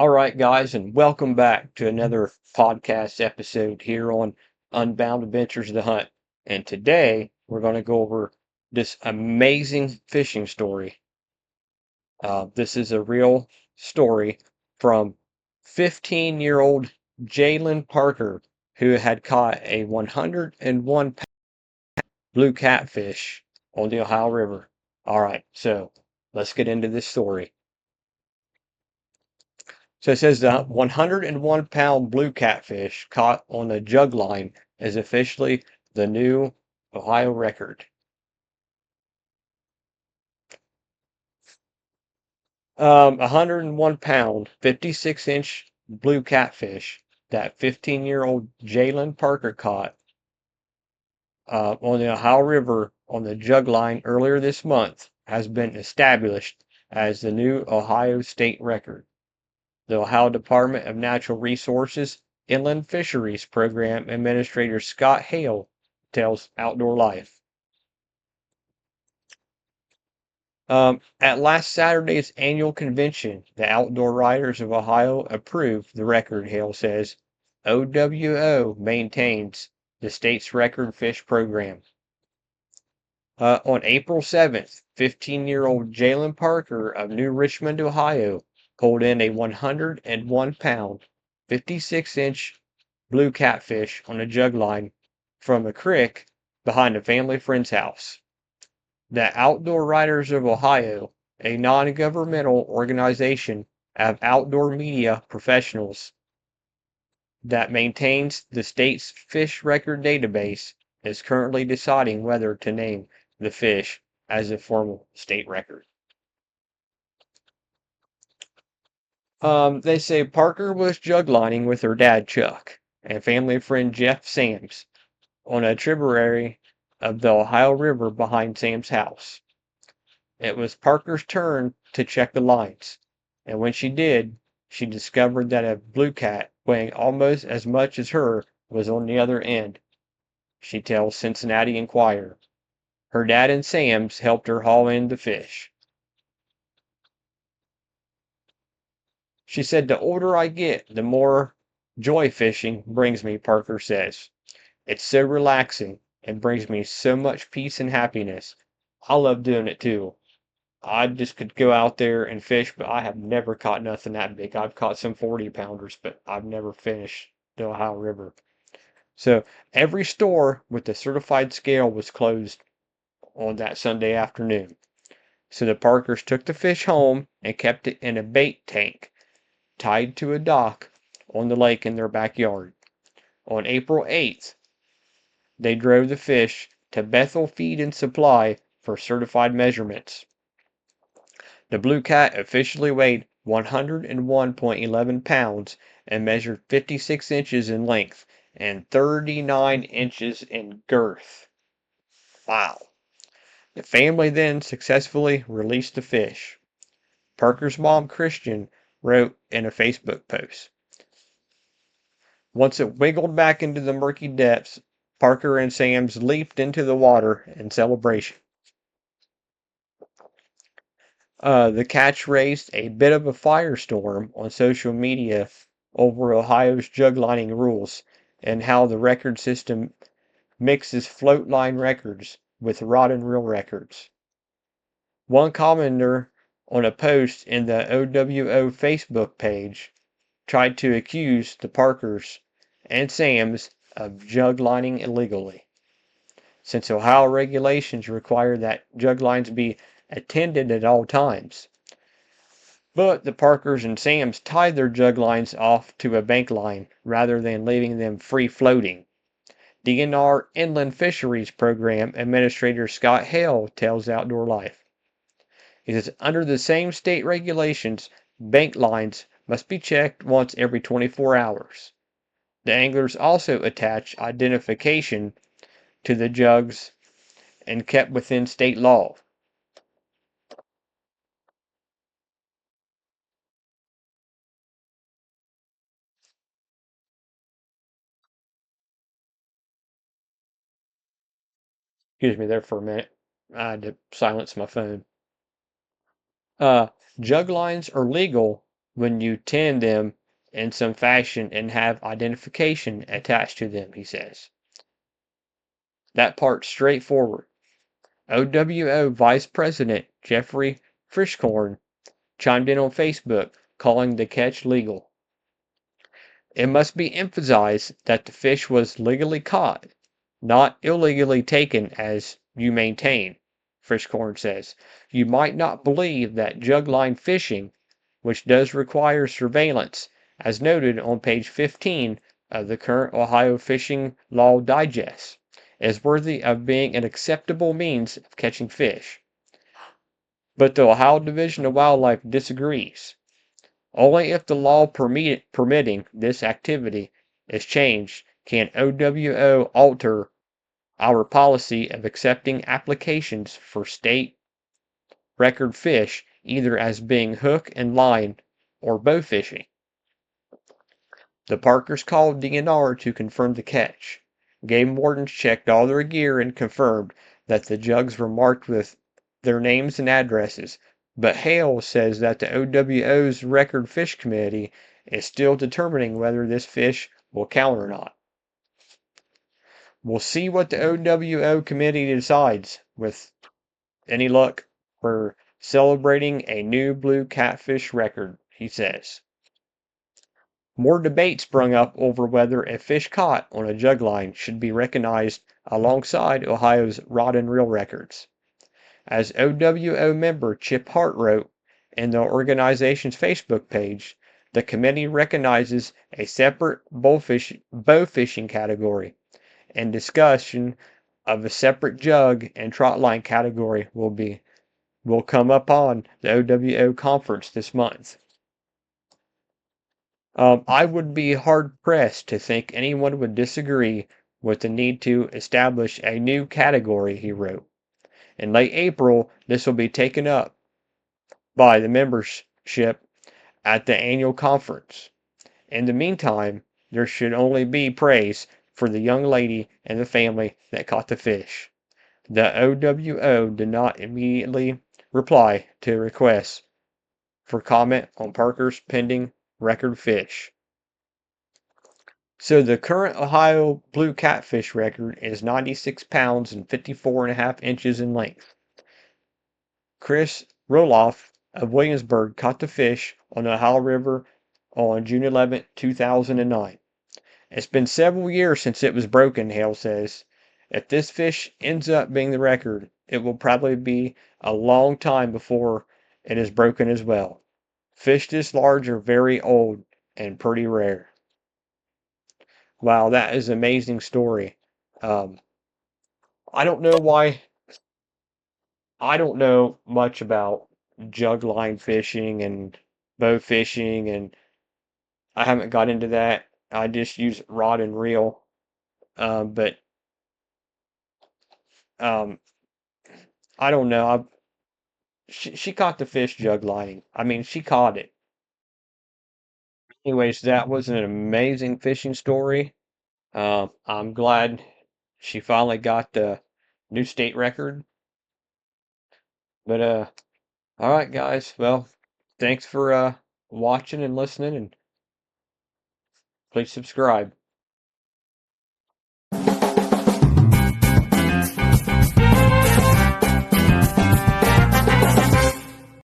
All right, guys, and welcome back to another podcast episode here on Unbound Adventures of the Hunt. And today we're going to go over this amazing fishing story. This is a real story from 15-year-old Jaylynn Parker, who had caught a 101-pound blue catfish on the Ohio River. All right, so let's get into this story. So it says the 101-pound blue catfish caught on a jug line is officially the new Ohio record. 101-pound, 56-inch blue catfish that 15-year-old Jaylynn Parker caught on the Ohio River on the jug line earlier this month has been established as the new Ohio state record. The Ohio Department of Natural Resources Inland Fisheries Program Administrator Scott Hale tells Outdoor Life. At last Saturday's annual convention, the Outdoor Writers of Ohio approved the record, Hale says. OWO maintains the state's record fish program. On April 7th, 15-year-old Jaylynn Parker of New Richmond, Ohio, pulled in a 101-pound, 56-inch blue catfish on a jug line from a creek behind a family friend's house. The Outdoor Writers of Ohio, a non-governmental organization of outdoor media professionals that maintains the state's fish record database, is currently deciding whether to name the fish as a formal state record. They say Parker was juglining with her dad, Chuck, and family friend Jeff Sams on a tributary of the Ohio River behind Sam's house. It was Parker's turn to check the lines, and when she did, she discovered that a blue cat weighing almost as much as her was on the other end, she tells Cincinnati Enquirer. Her dad and Sam's helped her haul in the fish. She said, the older I get, the more joy fishing brings me, Parker says. It's so relaxing and brings me so much peace and happiness. I love doing it too. I just could go out there and fish, but I have never caught nothing that big. I've caught some 40-pounders, but I've never fished the Ohio River. So every store with the certified scale was closed on that Sunday afternoon. So the Parkers took the fish home and kept it in a bait tank tied to a dock on the lake in their backyard. On April 8th, they drove the fish to Bethel Feed and Supply for certified measurements. The blue cat officially weighed 101.11 pounds and measured 56 inches in length and 39 inches in girth. Wow. The family then successfully released the fish. Parker's mom, Christian, wrote in a Facebook post. Once it wiggled back into the murky depths, Parker and Sams leaped into the water in celebration. The catch raised a bit of a firestorm on social media over Ohio's juglining rules and how the record system mixes float line records with rod and reel records. One commenter on a post in the OWO Facebook page tried to accuse the Parkers and Sams of juglining illegally, since Ohio regulations require that jug lines be attended at all times. But the Parkers and Sams tied their jug lines off to a bank line rather than leaving them free floating. DNR Inland Fisheries Program Administrator Scott Hale tells Outdoor Life. He says, under the same state regulations, bank lines must be checked once every 24 hours. The anglers also attach identification to the jugs and kept within state law. Excuse me there for a minute. I had to silence my phone. Uh, Jug lines are legal when you tend them in some fashion and have identification attached to them, he says. That part's straightforward. OWO Vice President Jeffrey Frischkorn chimed in on Facebook, calling the catch legal. It must be emphasized that the fish was legally caught, not illegally taken as you maintain, Frischkorn says. You might not believe that jugline fishing, which does require surveillance, as noted on page 15 of the current Ohio Fishing Law Digest, is worthy of being an acceptable means of catching fish. But the Ohio Division of Wildlife disagrees. Only if the law permitting this activity is changed can OWO alter our policy of accepting applications for state record fish either as being hook and line or bow fishing. The Parkers called DNR to confirm the catch. Game wardens checked all their gear and confirmed that the jugs were marked with their names and addresses, but Hale says that the OWO's Record Fish Committee is still determining whether this fish will count or not. We'll see what the OWO committee decides. With any luck, we're celebrating a new blue catfish record, he says. More debate sprung up over whether a fish caught on a jug line should be recognized alongside Ohio's rod and reel records. As OWO member Chip Hart wrote in the organization's Facebook page, the committee recognizes a separate bow fishing category, and discussion of a separate jug and trot line category will come up on the OWO conference this month. I would be hard pressed to think anyone would disagree with the need to establish a new category, he wrote. In late April, this will be taken up by the membership at the annual conference. In the meantime, there should only be praise for the young lady and the family that caught the fish. The OWO did not immediately reply to requests for comment on Parker's pending record fish. So the current Ohio blue catfish record is 96 pounds and 54.5 inches in length. Chris Roloff of Williamsburg caught the fish on the Ohio River on June 11, 2009. It's been several years since it was broken, Hale says. If this fish ends up being the record, it will probably be a long time before it is broken as well. Fish this large are very old and pretty rare. Wow, that is an amazing story. Um, I don't know why. I don't know much about jug line fishing and bow fishing, and I haven't got into that. I just use rod and reel. But um, I don't know. She caught the fish jug lining. I mean, she caught it. Anyways, that was an amazing fishing story. I'm glad she finally got the new state record. But all right, guys. Well, thanks for watching and listening, and please subscribe.